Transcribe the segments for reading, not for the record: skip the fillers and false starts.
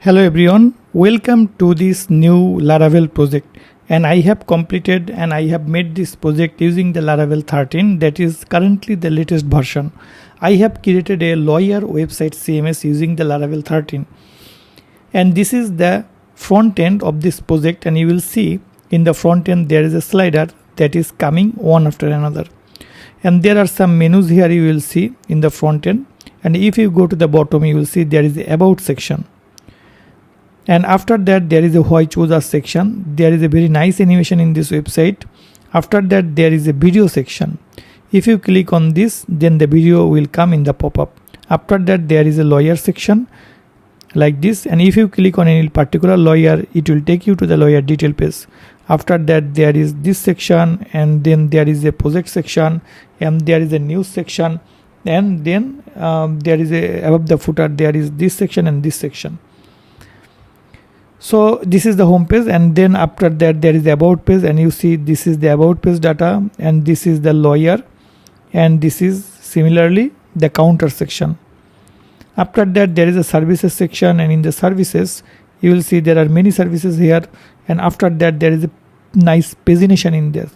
Hello everyone, welcome to this new Laravel project, and I have completed and I have made this project using the Laravel 13, that is currently the latest version. I have created a lawyer website CMS using the Laravel 13, and this is the front end of this project, and you will see in the front end there is a slider that is coming one after another, and there are some menus here you will see in the front end, and if you go to the bottom you will see there is the about section. And after that there is a why choose us section. There is a very nice animation in this website. After that there is a video section. If you click on this, then the video will come in the pop-up. After that there is a lawyer section like this, and if you click on any particular lawyer, it will take you to the lawyer detail page. After that there is this section, and then there is a project section, and there is a news section, and then there is a above the footer there is this section and this section. So this is the home page, and then after that there is the about page, and you see this is the about page data, and this is the lawyer, and this is similarly the counter section. After that there is a services section, and in the services you will see there are many services here, and after that there is a nice pagination in there.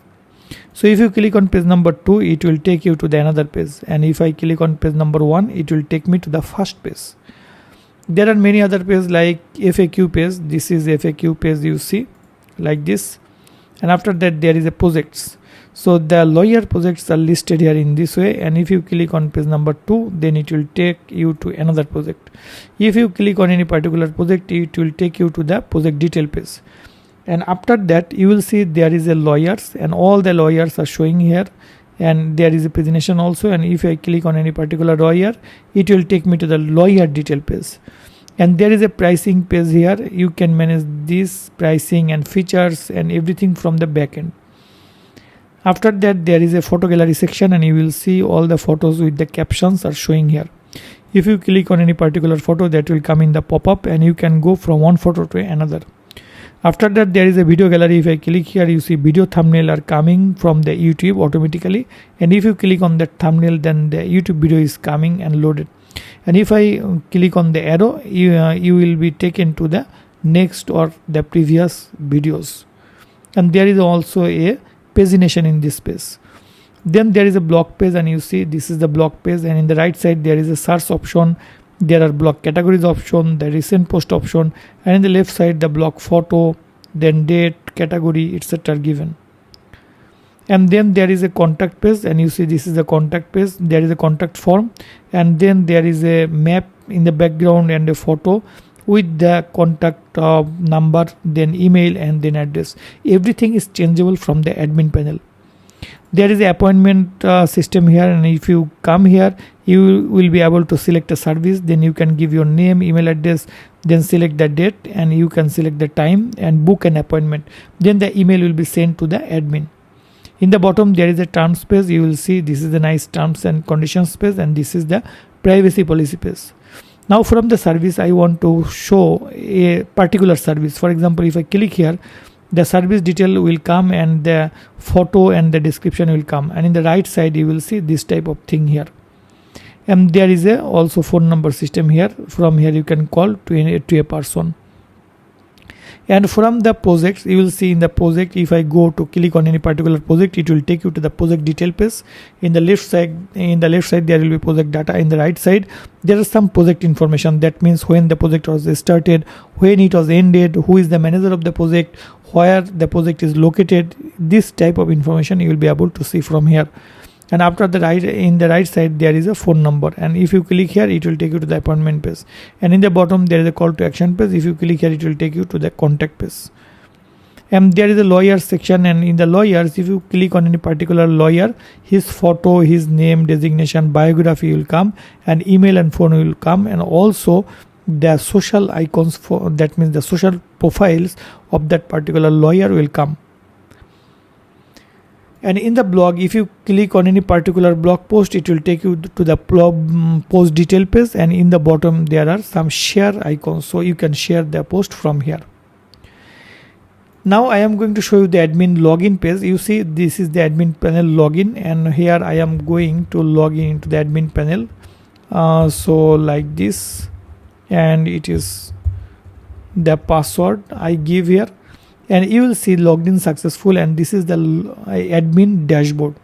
So if you click on page number 2, it will take you to the another page, and if I click on page number 1, it will take me to the first page. There are many other pages like FAQ page. This is FAQ page, you see like this, and after that there is a projects. So the lawyer projects are listed here in this way, and if you click on page number 2, then it will take you to another project. If you click on any particular project, it will take you to the project detail page, and after that you will see there is a lawyers, and all the lawyers are showing here, and there is a pagination also. And if I click on any particular lawyer, it will take me to the lawyer detail page, and there is a pricing page here. You can manage this pricing and features and everything from the backend. After that there is a photo gallery section, and you will see all the photos with the captions are showing here. If you click on any particular photo, that will come in the pop-up, and you can go from one photo to another. After that there is a video gallery. If I click here, you see video thumbnail are coming from the YouTube automatically, and if you click on that thumbnail, then the YouTube video is coming and loaded. And if I click on the arrow, you will be taken to the next or the previous videos. And there is also a pagination in this page. Then there is a blog page, and you see this is the blog page, and in the right side there is a search option. There are blog categories option, the recent post option, and in the left side the blog photo, then date, category, etc. given. And then there is a contact page, and you see this is the contact page. There is a contact form, and then there is a map in the background and a photo with the contact number, then email, and then address. Everything is changeable from the admin panel. There is an appointment system here, and if you come here, you will be able to select a service. Then you can give your name, email address, then select the date, and you can select the time and book an appointment. Then the email will be sent to the admin. In the bottom there is a terms page. You will see this is the nice terms and conditions page, and this is the privacy policy page. Now from the service I want to show a particular service. For example, if I click here, the service detail will come, and the photo and the description will come, and in the right side you will see this type of thing here, and there is a also phone number system here. From here you can call to a person. And from the projects, you will see in the project, if I go to click on any particular project, it will take you to the project detail page. In the left side there will be project data. In the right side there is some project information. That means when the project was started, when it was ended, who is the manager of the project, where the project is located. This type of information you will be able to see from here. And after in the right side there is a phone number, and if you click here, it will take you to the appointment page. And in the bottom there is a call to action page. If you click here, it will take you to the contact page. And there is a lawyer section, and in the lawyers, if you click on any particular lawyer, his photo, his name, designation, biography will come, and email and phone will come, and also the social icons, that means the social profiles of that particular lawyer will come. And in the blog, if you click on any particular blog post, it will take you to the blog post detail page, and in the bottom there are some share icons, so you can share the post from here. Now I am going to show you the admin login page. You see this is the admin panel login, and here I am going to log in into the admin panel. So like this, and it is the password I give here, and you will see logged in successful, and this is the admin dashboard.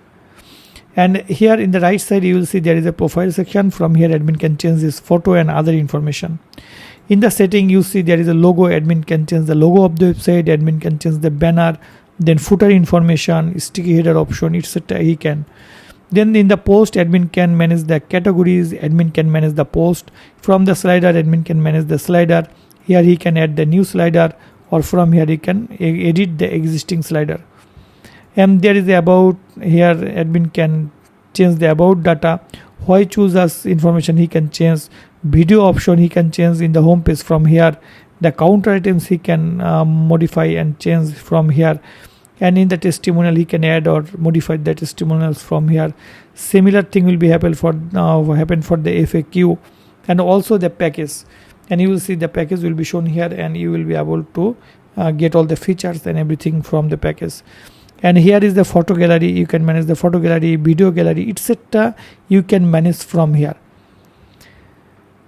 And here in the right side you will see there is a profile section. From here admin can change this photo and other information. In the setting you see there is a logo. Admin can change the logo of the website, admin can change the banner, then footer information, sticky header option, etc. he can. Then in the post admin can manage the categories, admin can manage the post. From the slider admin can manage the slider. Here he can add the new slider, or from here he can edit the existing slider. And there is the about. Here admin can change the about data. Why choose us information he can change. Video option he can change in the home page. From here the counter items he can modify and change from here. And in the testimonial he can add or modify the testimonials from here. Similar thing will be happen for the FAQ and also the package. And you will see the package will be shown here, and you will be able to get all the features and everything from the package. And here is the photo gallery. You can manage the photo gallery, video gallery, etc. you can manage from here.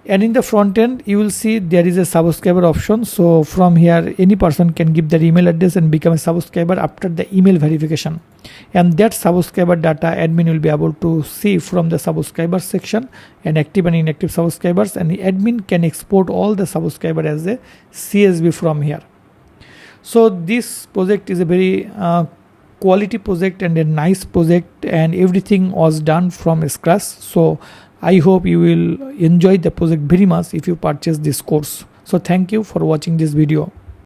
And in the front end you will see there is a subscriber option. So from here any person can give their email address and become a subscriber after the email verification, and that subscriber data admin will be able to see from the subscriber section, and active and inactive subscribers, and the admin can export all the subscriber as a CSV from here. So this project is a very quality project and a nice project, and everything was done from scratch. So I hope you will enjoy the project very much if you purchase this course. So thank you for watching this video.